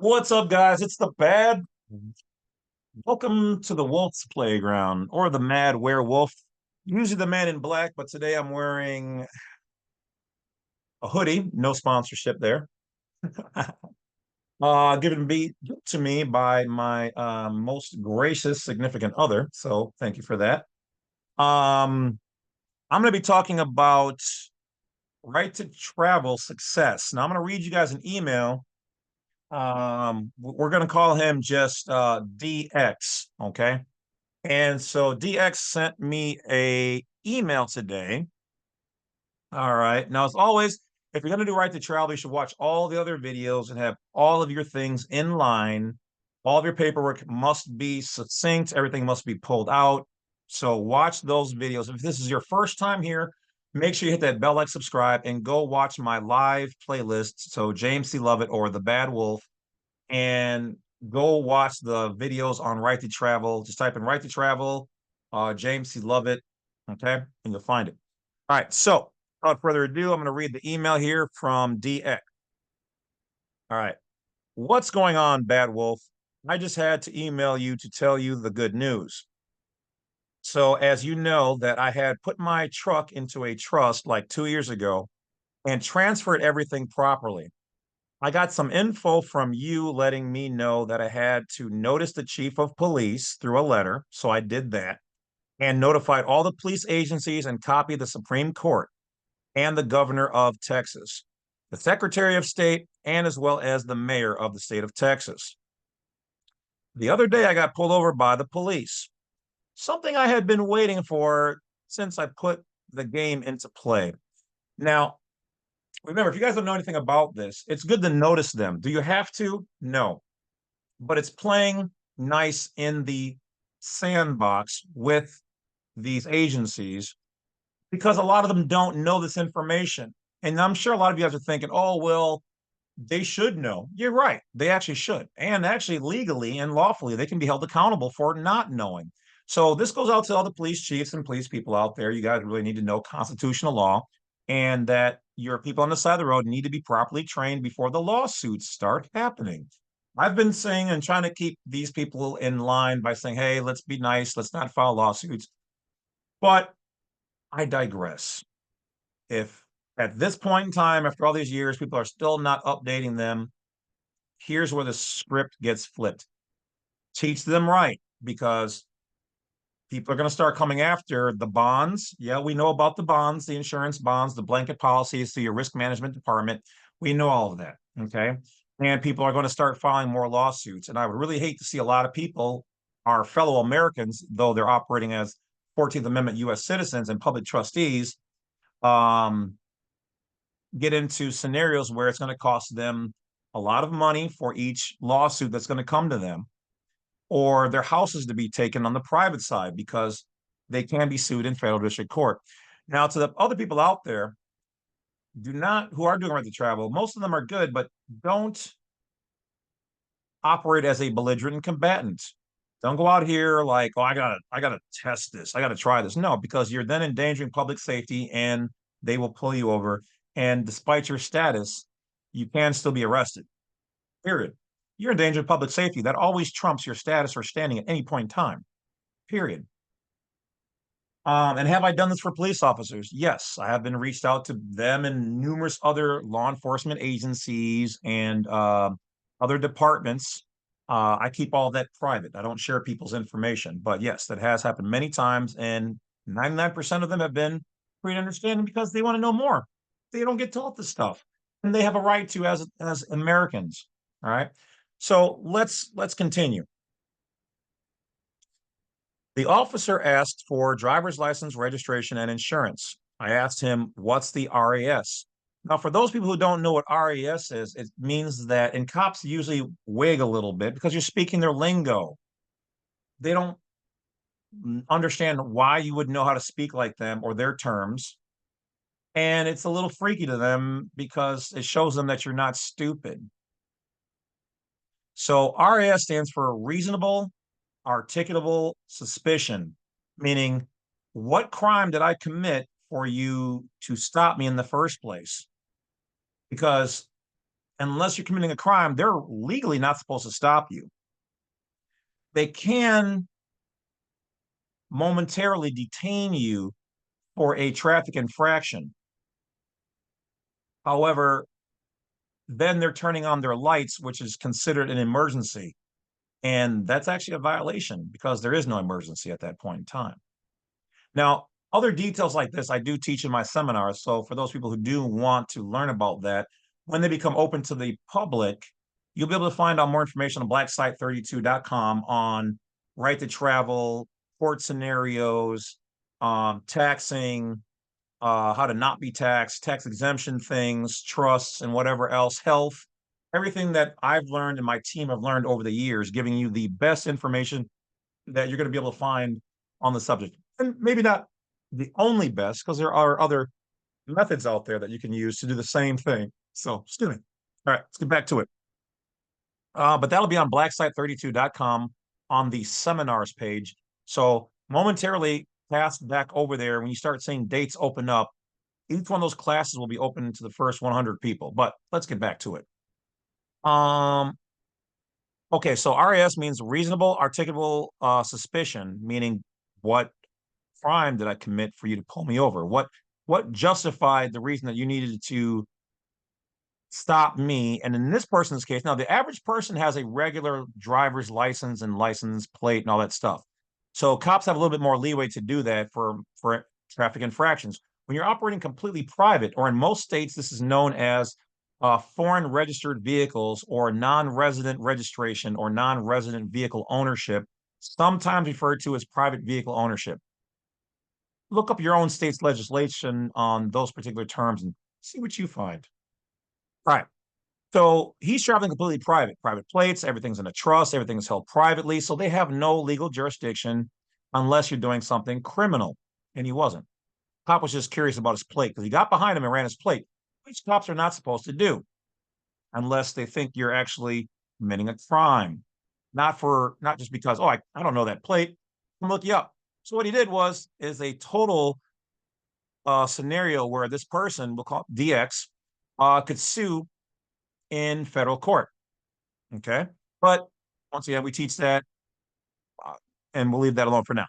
What's up, guys? It's the Bad. Welcome to the Wolf's Playground or the Mad Werewolf. Usually the man in black, but today I'm wearing a hoodie. No sponsorship there. Given to me by my most gracious significant other. So thank you for that. Um, I'm going to be talking about right to travel success. Now I'm going to read you guys an email. We're going to call him just DX. Okay. And so DX sent me a email today. All right. Now, as always, if you're going to do right to travel, you should watch all the other videos and have all of your things in line. All of your paperwork must be succinct. Everything must be pulled out. So watch those videos. If this is your first time here, make sure you hit that bell, like, subscribe, and go watch my live playlist. So James C Lovett or the Badwolf, and go watch the videos on right to travel. Just type in right to travel, James C. Lovett, okay, and you'll find it. All right, so without further ado, I'm going to read the email here from DX. All right, what's going on, Bad Wolf? I just had to email you to tell you the good news. So, as you know, that I had put my truck into a trust like 2 years ago and transferred everything properly. I got some info from you letting me know that I had to notice the chief of police through a letter. So I did that and notified all the police agencies and copied the Supreme Court and the governor of Texas, the secretary of state, and as well as the mayor of the state of Texas. The other day, I got pulled over by the police, something I had been waiting for since I put the game into play. Now, remember, if you guys don't know anything about this, it's good to notice them. Do you have to? No. But it's playing nice in the sandbox with these agencies because a lot of them don't know this information. And I'm sure a lot of you guys are thinking, oh, well, they should know. You're right. They actually should. And actually, legally and lawfully, they can be held accountable for not knowing. So this goes out to all the police chiefs and police people out there. You guys really need to know constitutional law and that your people on the side of the road need to be properly trained before the lawsuits start happening. I've been saying and trying to keep these people in line by saying, hey, let's be nice, let's not file lawsuits. But I digress. If at this point in time, after all these years, people are still not updating them, here's where the script gets flipped. Teach them right, because people are going to start coming after the bonds. Yeah, we know about the bonds, the insurance bonds, the blanket policies through your risk management department. We know all of that. Okay. And people are going to start filing more lawsuits. And I would really hate to see a lot of people, our fellow Americans, though they're operating as 14th Amendment U.S. citizens and public trustees, um, get into scenarios where it's going to cost them a lot of money for each lawsuit that's going to come to them, or their houses to be taken on the private side because they can be sued in federal district court. Now, to the other people out there, do not who are doing right to travel, most of them are good, but don't operate as a belligerent combatant. Don't go out here like, oh, I gotta test this, I gotta try this. No, because you're then endangering public safety and they will pull you over. And despite your status, you can still be arrested. Period. You're endangering public safety. That always trumps your status or standing at any point in time. Period. And have I done this for police officers? Yes, I have been reached out to them and numerous other law enforcement agencies and other departments. I keep all that private. I don't share people's information. But yes, that has happened many times, and 99% of them have been pretty understanding because they want to know more. They don't get taught this stuff, and they have a right to as Americans. All right. So let's continue. The officer asked for driver's license, registration, and insurance. I asked him, what's the RAS? Now, for those people who don't know what RAS is, it means that, and cops usually wig a little bit because you're speaking their lingo. They don't understand why you would know how to speak like them or their terms. And it's a little freaky to them because it shows them that you're not stupid. So RAS stands for reasonable articulable suspicion, meaning what crime did I commit for you to stop me in the first place? Because unless you're committing a crime, they're legally not supposed to stop you. They can momentarily detain you for a traffic infraction. However, then they're turning on their lights, which is considered an emergency. And that's actually a violation because there is no emergency at that point in time. Now, other details like this I do teach in my seminars. So for those people who do want to learn about that, when they become open to the public, you'll be able to find out more information on blacksite32.com on right to travel, court scenarios, taxing, how to not be taxed, tax exemption things, trusts, and whatever else, health, everything that I've learned and my team have learned over the years, giving you the best information that you're going to be able to find on the subject. And maybe not the only best, because there are other methods out there that you can use to do the same thing. So, excuse me. All right, let's get back to it. But that'll be on blacksite32.com on the seminars page. So momentarily pass back over there. When you start seeing dates open up, each one of those classes will be open to the first 100 people. But let's get back to it. Okay, so RAS means reasonable articulable suspicion, meaning what crime did I commit for you to pull me over? What justified the reason that you needed to stop me? And in this person's case, now the average person has a regular driver's license and license plate and all that stuff. So cops have a little bit more leeway to do that for traffic infractions. When you're operating completely private, or in most states, this is known as foreign registered vehicles or non-resident registration or non-resident vehicle ownership, sometimes referred to as private vehicle ownership. Look up your own state's legislation on those particular terms and see what you find. All right. So he's traveling completely private plates, everything's in a trust, everything is held privately. So they have no legal jurisdiction unless you're doing something criminal. And he wasn't. Cop was just curious about his plate because he got behind him and ran his plate, which cops are not supposed to do unless they think you're actually committing a crime. Not just because, oh, I don't know that plate. I'm look you up. So what he did is a total scenario where this person, we'll call it DX, could sue in federal court. Okay. But once again, we teach that and we'll leave that alone for now.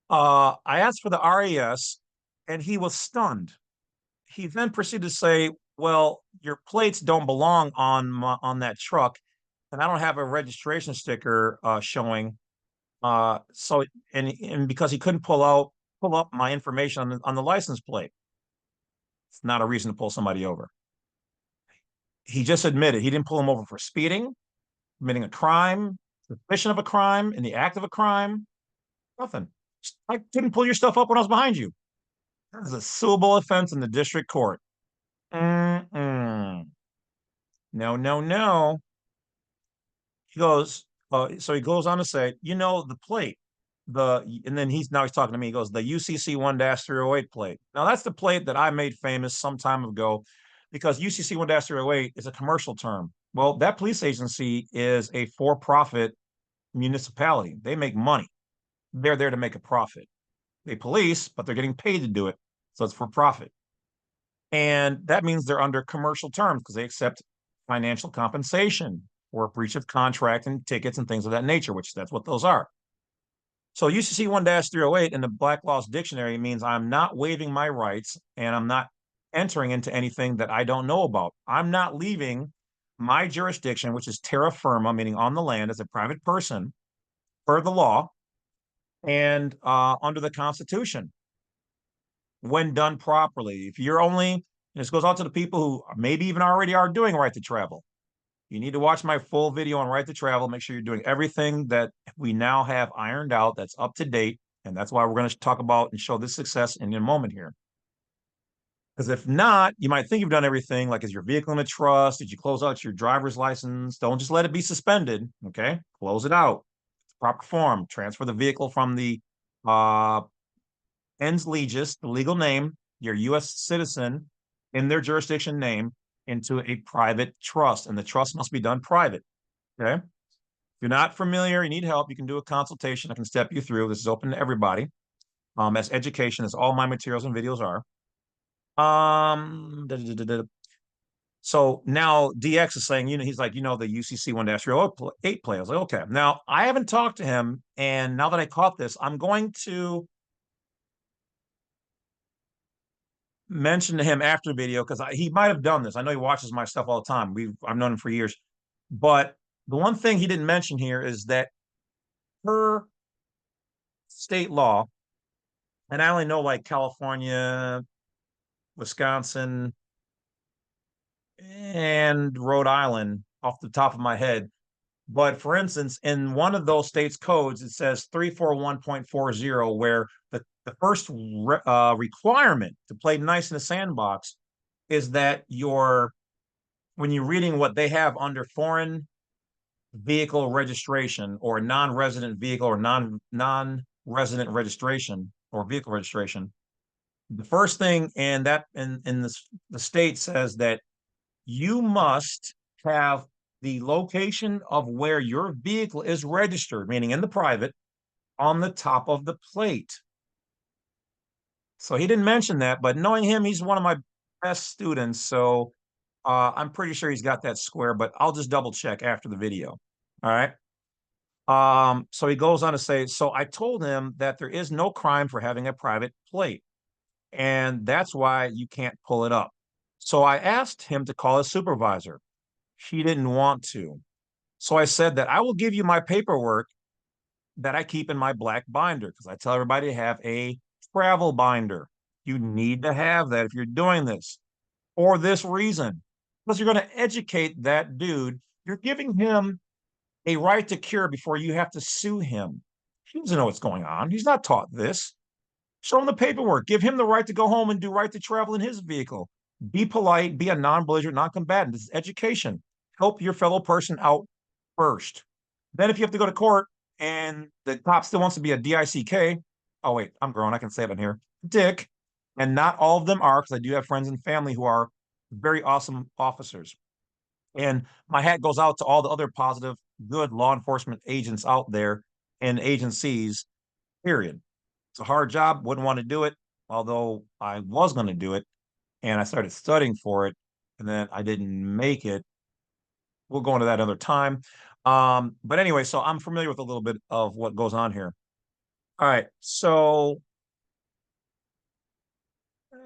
I asked for the RAS and he was stunned. He then proceeded to say, well, your plates don't belong on that truck and I don't have a registration sticker showing. So because he couldn't pull up my information on the license plate. It's not a reason to pull somebody over. He just admitted he didn't pull him over for speeding, committing a crime, suspicion of a crime, in the act of a crime. Nothing. I didn't pull your stuff up when I was behind you. That is a suable offense in the district court. No, no, no. He goes, so he goes on to say, the plate, and then he's talking to me. He goes, the UCC 1-308 plate. Now that's the plate that I made famous some time ago because UCC 1-308 is a commercial term. Well, that police agency is a for-profit municipality. They make money. They're there to make a profit. They police, but they're getting paid to do it. So it's for profit. And that means they're under commercial terms because they accept financial compensation or breach of contract and tickets and things of that nature, which that's what those are. So UCC 1-308 in the Black Laws Dictionary means I'm not waiving my rights and I'm not entering into anything that I don't know about. I'm not leaving my jurisdiction, which is terra firma, meaning on the land as a private person, per the law and under the Constitution. When done properly, if you're only, and this goes out to the people who maybe even already are doing right to travel. You need to watch my full video on right to travel. Make sure you're doing everything that we now have ironed out that's up to date. And that's why we're going to talk about and show this success in a moment here. Because if not, you might think you've done everything. Like, is your vehicle in a trust? Did you close out your driver's license? Don't just let it be suspended. Okay. Close it out. It's proper form. Transfer the vehicle from the ens legis, the legal name, your U.S. citizen in their jurisdiction name, into a private trust, and the trust must be done private. Okay. If you're not familiar, you need help, you can do a consultation. I can step you through. This is open to everybody. As education, as all my materials and videos are. So now DX is saying, he's like, the UCC 1-308 play. I was like, okay. Now I haven't talked to him, and now that I caught this, I'm going to mention to him after the video because he might have done this. I know he watches my stuff all the time. I've known him for years, but the one thing he didn't mention here is that per state law, and I only know like California, Wisconsin, and Rhode Island off the top of my head. But for instance, in one of those states' codes, it says 341.40, where the first requirement to play nice in the sandbox is that when you're reading what they have under foreign vehicle registration or non-resident vehicle or non-resident registration or vehicle registration, the first thing in the state says that you must have the location of where your vehicle is registered, meaning in the private, on the top of the plate. So he didn't mention that, but knowing him, he's one of my best students. So I'm pretty sure he's got that square, but I'll just double check after the video. All right. So he goes on to say, so I told him that there is no crime for having a private plate, and that's why you can't pull it up. So I asked him to call his supervisor. She didn't want to. So I said that I will give you my paperwork that I keep in my black binder because I tell everybody to have a travel binder. You need to have that if you're doing this for this reason, because you're going to educate that dude. You're giving him a right to cure before you have to sue him. He doesn't know what's going on. He's not taught this. Show him the paperwork. Give him the right to go home and do right to travel in his vehicle. Be polite. Be a non-belligerent, non-combatant. This is education. Help your fellow person out first. Then if you have to go to court and the cop still wants to be a DICK, oh wait, I'm grown. I can say it in here. Dick. And not all of them are, because I do have friends and family who are very awesome officers. And my hat goes out to all the other positive, good law enforcement agents out there and agencies, period. It's a hard job. Wouldn't want to do it, although I was going to do it. And I started studying for it, and then I didn't make it. We'll go into that another time. But anyway, so I'm familiar with a little bit of what goes on here. All right. So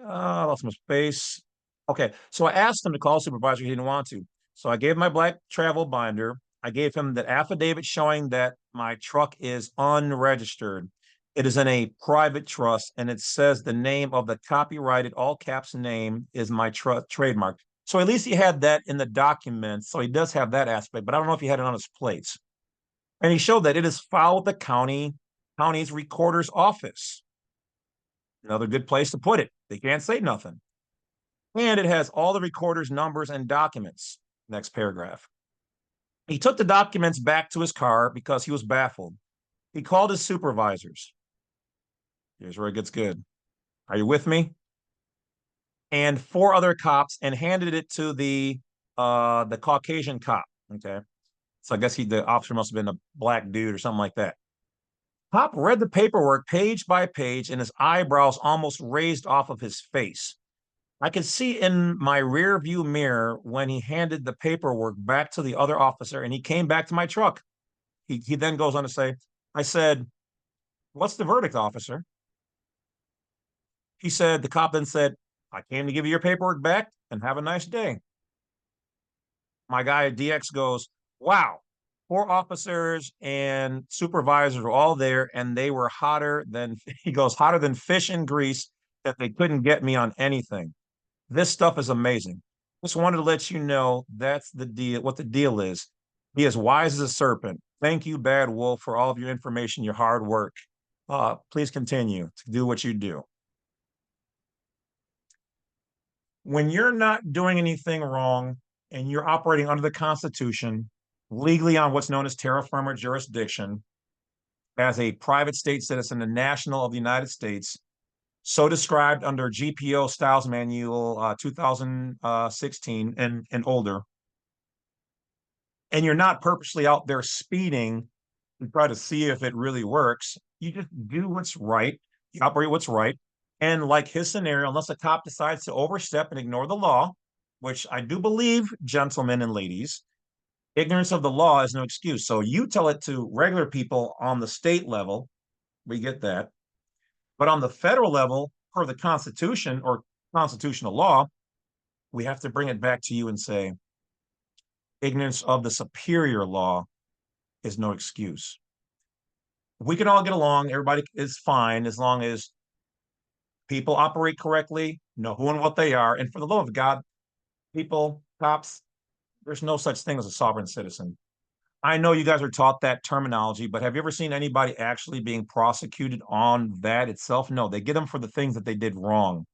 I lost my space. Okay. So I asked him to call supervisor. He didn't want to. So I gave my black travel binder. I gave him the affidavit showing that my truck is unregistered. It is in a private trust, and it says the name of the copyrighted all caps name is my trademark. So at least he had that in the document. So he does have that aspect, but I don't know if he had it on his plates. And he showed that it is filed with the county's recorder's office. Another good place to put it. They can't say nothing. And it has all the recorder's numbers and documents. Next paragraph. He took the documents back to his car because he was baffled. He called his supervisors. Here's where it gets good. Are you with me? And 4 other cops, and handed it to the Caucasian cop. Okay. So I guess the officer must have been a black dude or something like that. Cop read the paperwork page by page, and his eyebrows almost raised off of his face. I could see in my rear view mirror when he handed the paperwork back to the other officer and he came back to my truck. He then goes on to say, I said, what's the verdict, officer? The cop then said, I came to give you your paperwork back and have a nice day. My guy at DX goes, wow, 4 officers and supervisors were all there, and they were hotter than, he goes, hotter than fish in grease, that they couldn't get me on anything. This stuff is amazing. Just wanted to let you know that's the deal, what the deal is. Be as wise as a serpent. Thank you, Badwolf, for all of your information, your hard work. Please continue to do what you do. When you're not doing anything wrong and you're operating under the Constitution, legally on what's known as terra firma jurisdiction, as a private state citizen, a national of the United States, so described under GPO Styles Manual 2016 and older, and you're not purposely out there speeding to try to see if it really works, you just do what's right, you operate what's right, and like his scenario, unless a cop decides to overstep and ignore the law, which I do believe, gentlemen and ladies, ignorance of the law is no excuse. So you tell it to regular people on the state level, we get that. But on the federal level, per the Constitution or constitutional law, we have to bring it back to you and say, ignorance of the superior law is no excuse. We can all get along. Everybody is fine as long as people operate correctly, know who and what they are. And for the love of God, people, cops, there's no such thing as a sovereign citizen. I know you guys are taught that terminology, but have you ever seen anybody actually being prosecuted on that itself? No, they get them for the things that they did wrong.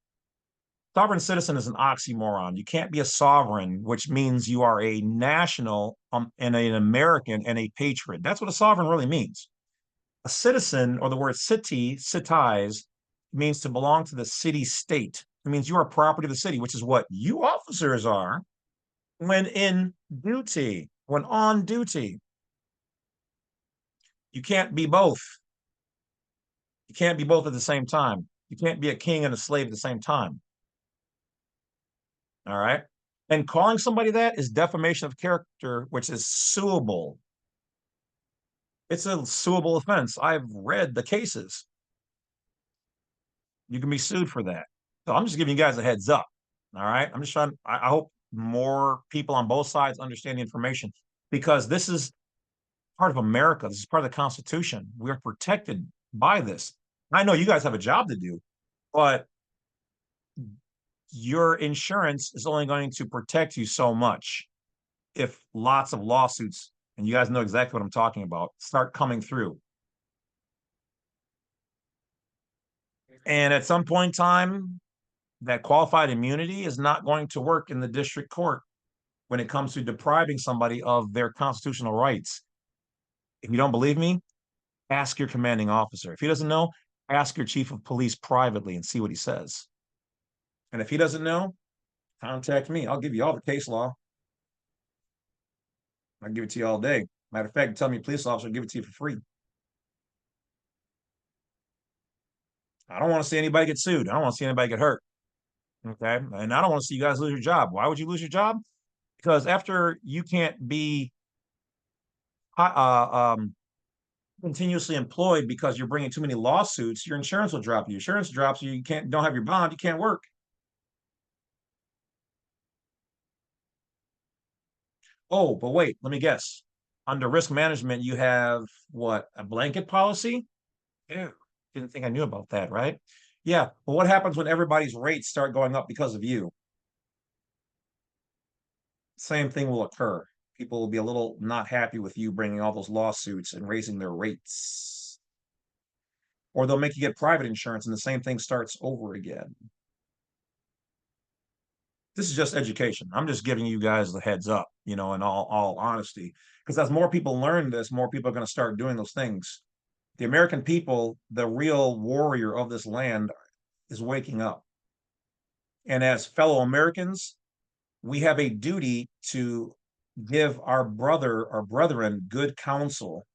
Sovereign citizen is an oxymoron. You can't be a sovereign, which means you are a national and an American and a patriot. That's what a sovereign really means. A citizen, or the word city, cities, means to belong to the city state. It means you are property of the city, which is what you officers are when in duty, when on duty. You can't be both. You can't be both at the same time. You can't be a king and a slave at the same time. All right. And calling somebody that is defamation of character, which is suable. It's a suable offense. I've read the cases. You can be sued for that. So I'm just giving you guys a heads up. All right. I'm just trying, I hope more people on both sides understand the information because this is part of America. This is part of the Constitution. We're protected by this. I know you guys have a job to do, but your insurance is only going to protect you so much if lots of lawsuits, and you guys know exactly what I'm talking about, start coming through. And at some point in time, that qualified immunity is not going to work in the district court when it comes to depriving somebody of their constitutional rights. If you don't believe me, ask your commanding officer. If he doesn't know, ask your chief of police privately and see what he says. And if he doesn't know, contact me. I'll give you all the case law. I'll give it to you all day. Matter of fact, tell me a police officer, I'll give it to you for free. I don't want to see anybody get sued. I don't want to see anybody get hurt. Okay. And I don't want to see you guys lose your job. Why would you lose your job? Because after you can't be continuously employed because you're bringing too many lawsuits, your insurance will drop you. Insurance drops you. You don't have your bond. You can't work. Oh, but wait, let me guess. Under risk management, you have what? A blanket policy? Ew, didn't think I knew about that, right? Yeah. Well, what happens when everybody's rates start going up because of you? Same thing will occur. People will be a little not happy with you bringing all those lawsuits and raising their rates. Or they'll make you get private insurance and the same thing starts over again. This is just education. I'm just giving you guys the heads up, in all honesty. Because as more people learn this, more people are going to start doing those things. The American people, the real warrior of this land, is waking up. And as fellow Americans, we have a duty to give our brethren good counsel,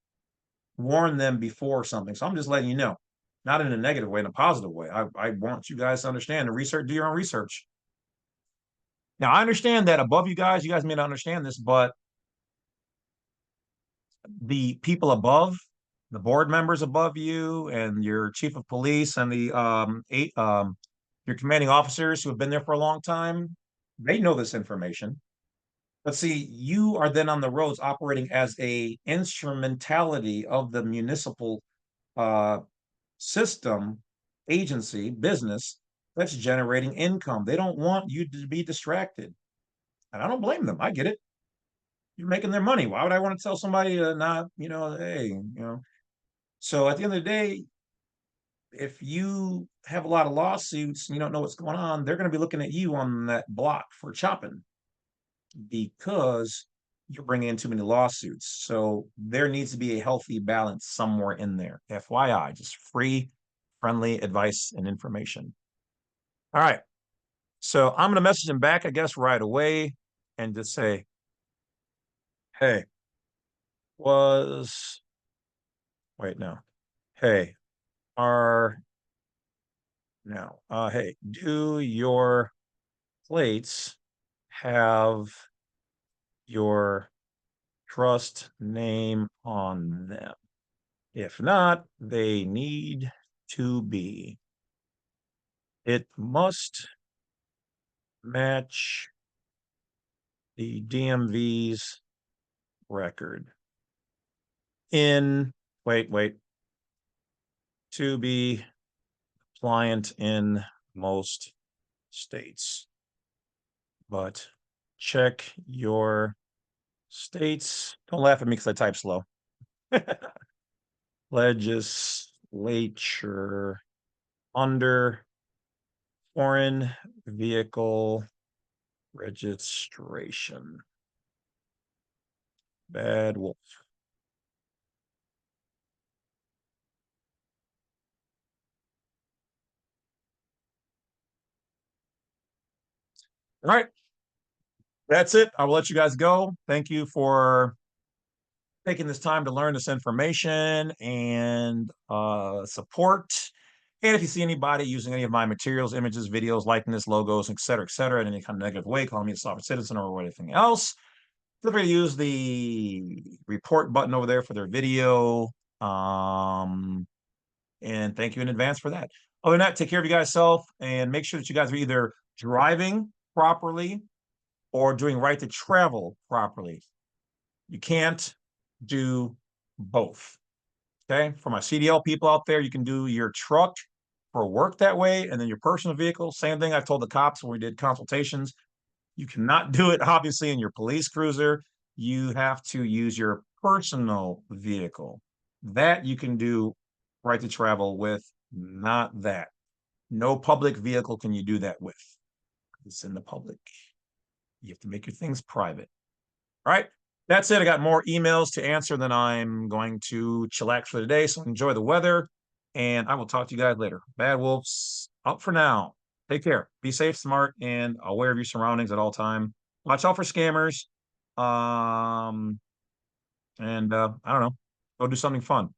warn them before something. So I'm just letting you know, not in a negative way, in a positive way. I want you guys to understand and research, do your own research. Now, I understand that above you guys may not understand this, but the people above, the board members above you, and your chief of police, and the your commanding officers who have been there for a long time, they know this information. But see, you are then on the roads operating as a instrumentality of the municipal uh, system, agency, business that's generating income. They don't want you to be distracted. And I don't blame them. I get it. You're making their money. Why would I want to tell somebody to not, hey, So at the end of the day, if you have a lot of lawsuits and you don't know what's going on, they're going to be looking at you on that block for chopping because you're bringing in too many lawsuits. So there needs to be a healthy balance somewhere in there. FYI, just free, friendly advice and information. All right. So I'm going to message him back, I guess, right away and just say, hey, wait, no. Hey, hey, do your plates have your trust name on them. If not, they need to be. It must match the DMV's record. Wait, to be compliant in most states. But check your states. Don't laugh at me because I type slow. Legislature under foreign vehicle registration. Badwolf. All right. That's it. I will let you guys go. Thank you for taking this time to learn this information and support. And if you see anybody using any of my materials, images, videos, likeness, logos, et cetera, in any kind of negative way, calling me a sovereign citizen or anything else, feel free to use the report button over there for their video. And thank you in advance for that. Other than that, take care of you guys self and make sure that you guys are either driving properly or doing right to travel properly. You can't do both. Okay. For my CDL people out there, you can do your truck for work that way, and then your personal vehicle. Same thing I told the cops when we did consultations. You cannot do it, obviously, in your police cruiser. You have to use your personal vehicle. That you can do right to travel with, not that. No public vehicle can you do that with. It's in the public. You have to make your things private. All right. That's it. I got more emails to answer than I'm going to chillax for today. So enjoy the weather. And I will talk to you guys later. Bad Wolves out for now. Take care. Be safe, smart, and aware of your surroundings at all time. Watch out for scammers. I don't know. Go do something fun.